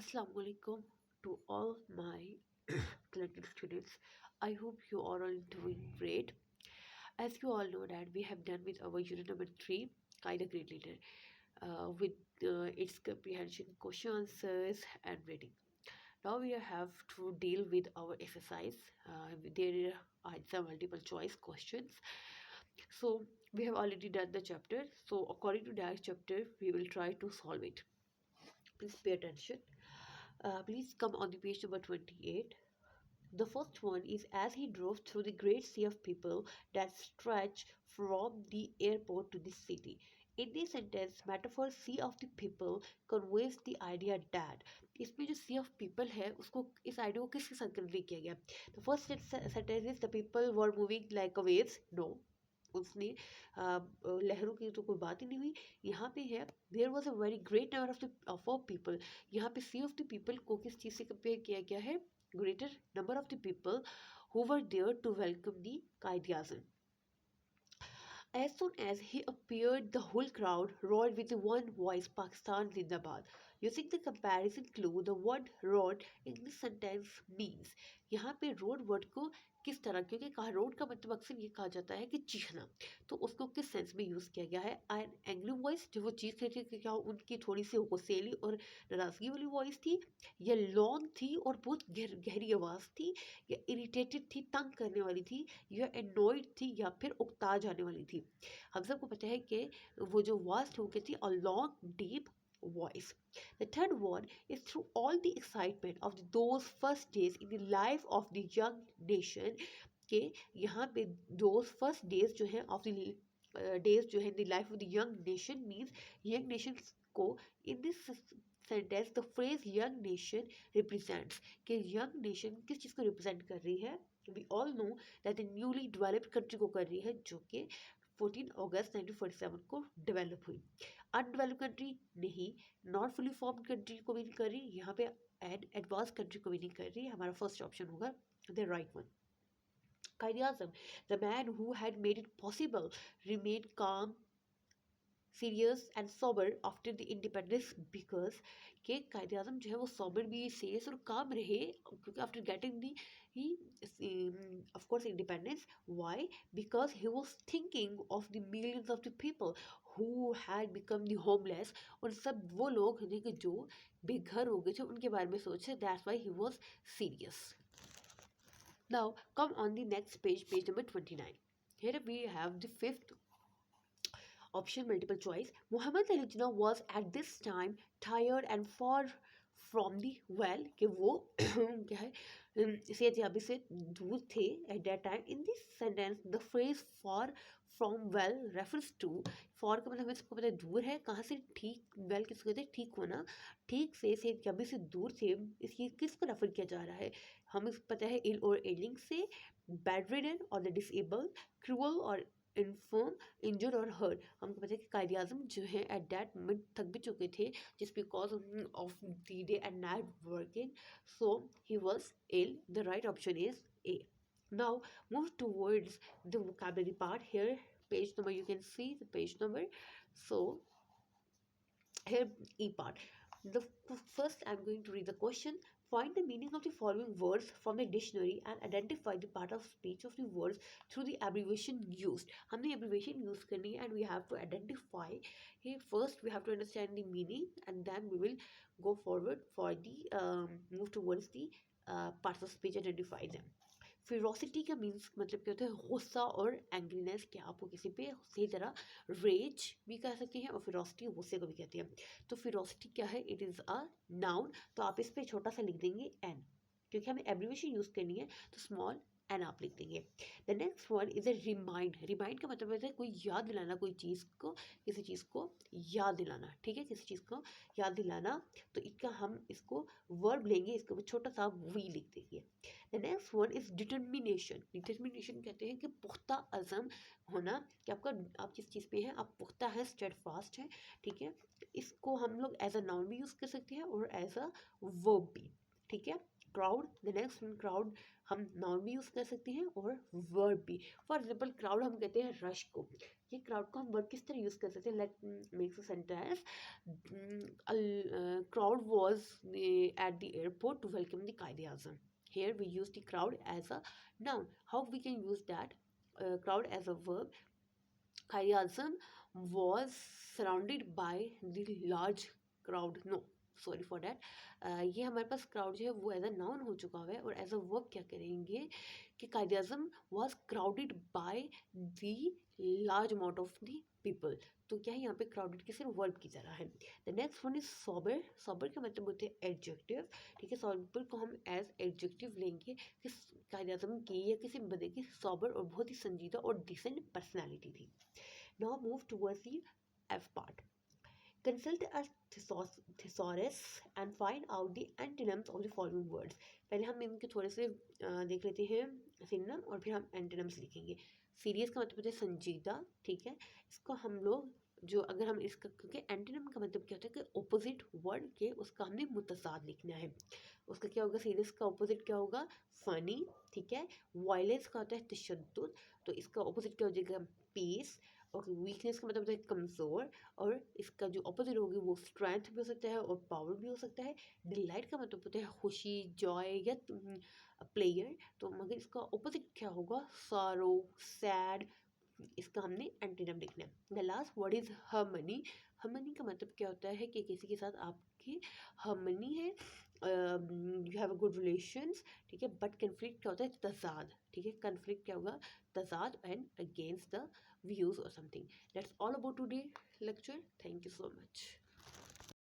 Assalamu alaikum to all my talented students. I hope you are all doing great. As you all know that we have done with our unit number 3, Kind of Great Leader, with its comprehension, question answers and reading. Now we have to deal with our exercise. There are some multiple choice questions. So we have already done the chapter. So according to that chapter, we will try to solve it. Please pay attention. Please come on the page number 28. The first one is as he drove through the great sea of people that stretch from the airport to the city. In this sentence, metaphor sea of the people conveys the idea that इसमें जो sea of people है उसको इस idea को किसके साथ convey किया गया. The first sentence is the people were moving like a waves. No, उसने लहरों की तो कोई बात ही नहीं हुई. यहाँ पे है there was a very great number of people. यहाँ पे सी ऑफ द पीपल को किस चीज़ से कंपेयर किया गया है? Greater number of the people who were there to welcome the Quaid-e-Azam. As soon as he appeared, the whole crowd roared with one voice, Pakistan Zindabad. Using the comparison clue, the word road in this sentence means. यहाँ पे road word को किस तरह, क्योंकि कहा road का मतलब अक्सर ये कहा जाता है कि चीखना, तो उसको किस सेंस में यूज़ किया गया है? एन एंग्री वॉइस, जो वो चीख रहे थे कि क्या उनकी थोड़ी सी गुस्सेली और नाराज़गी वाली वॉइस थी, या लॉन्ग थी और बहुत गहरी आवाज़ थी, या इरिटेटेड थी, तंग करने वाली थी, या एनॉयड थी, या फिर उकता जाने वाली थी. हम सबको पता है कि वो जो वॉइस थी वो क्या थी? A long deep voice. The third one is through all the excitement of those first days in the life of the young nation. के यहाँ पे those first days जो है of the days जो है in the life of the young nation means young nations को in this sentence the phrase young nation represents कि young nation किस चीज़ को represent कर रही है? We all know that the newly developed country को कर रही है जो कि 14 अगस्त 1947 को डेवलप हुई. अनडेवलप कंट्री नहीं, नॉट फुली फॉर्म्ड कंट्री को भी नहीं कर रही, यहाँ पे एडवांस कंट्री को भी नहीं कर रही. हमारा फर्स्ट ऑप्शन होगा the right one. Qaid-e-Azam, the man who had made it possible, remained calm, serious and sober after the independence because के कायदे आज़म जो है वो सोबर भी सीरियस और काम रहे क्योंकि after getting the he of course independence. Why? Because he was thinking of the millions of the people who had become the homeless. और सब वो लोग हैं कि जो बेघर हो गए थे उनके बारे में सोचे. That's why he was serious. Now come on the next page, page number 29. Here we have the fifth option, multiple choice. Muhammad Ali Jinnah was at this time tired and far from the well, कि वो क्या है सेहतयाबी से दूर थे at that time. In this sentence the phrase far from well refers to. far का मतलब हमें सबको पता है दूर है, कहाँ से? ठीक. well किसको कहते हैं? ठीक होना. ठीक से सेहतयाबी से दूर थे, इसकी किसको रेफर किया जा रहा है? हमें पता है ill और ailing से, bedridden और the disabled, cruel और इन्फर्म, इंजर्ड और हर्ट. हमको पता है कि कायद आज़म जो है एट दैट मोमेंट थक भी चुके थे जिस because of the day and night working. So he was ill. The right option is A. Now move towards the vocabulary part. Here page number, you can see the page number. So here E part. The first I'm going to read the question. Find the meaning of the following words from the dictionary and identify the part of speech of the words through the abbreviation used. हमने abbreviation use करनी है and we have to identify. Here first we have to understand the meaning and then we will go forward for the move towards the parts of speech, identify them. Ferocity का means मतलब क्या होता है? गुस्सा और angriness. क्या आपको किसी पे सही तरह रेज भी कह सकते हैं और फिरोसिटी गुस्से को भी कहते हैं. तो फिरोसिटी क्या है? It is a noun. तो आप इस पर छोटा सा लिख देंगे एन, क्योंकि हमें एब्रीविएशन यूज़ करनी है तो स्मॉल एन आप लिख देंगे. The next word is a remind. Remind का मतलब होता है कोई याद दिलाना, कोई चीज़ को, किसी चीज़ को याद दिलाना. ठीक है, किसी चीज़ को याद दिलाना. तो इसका हम इसको वर्ब लेंगे, इसके ऊपर छोटा सा वी लिख देंगे. The next word is determination. Determination कहते हैं कि पुख्ता अज़म होना, कि आपका आप जिस चीज़ पे हैं आप पुख्ता है, स्टेड फास्ट है. ठीक है, इसको हम लोग एज अ नाउन भी यूज़ कर सकते हैं और एज अ वर्ब भी. ठीक है। Crowd, the next one crowd, हम नाउन भी यूज़ कर सकते हैं और वर्ब भी। फॉर एग्जाम्पल क्राउड हम कहते हैं रश को, ये क्राउड को हम वर्ब किस तरह यूज़ कर सकते हैं, let makes a sentence, crowd was at the airport to welcome the Qaid Azam. Here we use the crowd as a noun. How we can use that crowd as a verb? Qaid Azam was surrounded by the large crowd. No, sorry for that, ये हमारे पास crowd जो है वो as a noun हो चुका हुआ है, और एज अ वर्ब क्या करेंगे कि Quaid Azam was crowded by the large amount of the people. तो क्या है यहाँ पे क्राउडेड की सिर्फ वर्ब की तरह है। The next one is sober. Sober का मतलब होते हैं एडजेक्टिव, ठीक है। सॉबर को हम एज एडजेक्टिव लेंगे कि कायद आज़म की या किसी बंदे की सॉबर और बहुत ही संजीदा और डिसेंट पर्सनैलिटी थी। Now move towards the F part. Consult a thesaurus and find out the antonyms of the following words. पहले हम इनके थोड़े से देख लेते हैं सिनोनिम, और फिर हम एंटोनिम्स लिखेंगे। सीरियस का मतलब होता है संजीदा, ठीक है। इसको हम लोग जो अगर हम इसका, क्योंकि एंटोनिम का मतलब क्या होता है कि ऑपोजिट वर्ड के उसका हमने मुतसाद लिखना है। उसका क्या होगा, सीरियस का ऑपोजिट क्या होगा, फनी, ठीक है। वायलेंस का होता है तशद्दुद, तो इसका ऑपोजिट क्या हो जाएगा, पीस। और वीकनेस का मतलब होता है कमज़ोर, और इसका जो ऑपोजिट होगी वो स्ट्रेंथ भी हो सकता है और पावर भी हो सकता है। डिलाइट का मतलब होता है खुशी, जॉय या प्लेयर, तो मगर इसका ऑपोजिट क्या होगा, सॉरो, सैड। इसका हमने एंटीनम लिखना है। The last word is harmony. Harmony का मतलब क्या होता है कि किसी के साथ आपकी हार्मनी है, you have a good relations, ठीक है। बट कन्फ्लिक्ट क्या होता है, तजाद, ठीक है। कन्फ्लिक्ट क्या होगा, तजाद and against the views or something. That's all about today lecture. Thank you so much.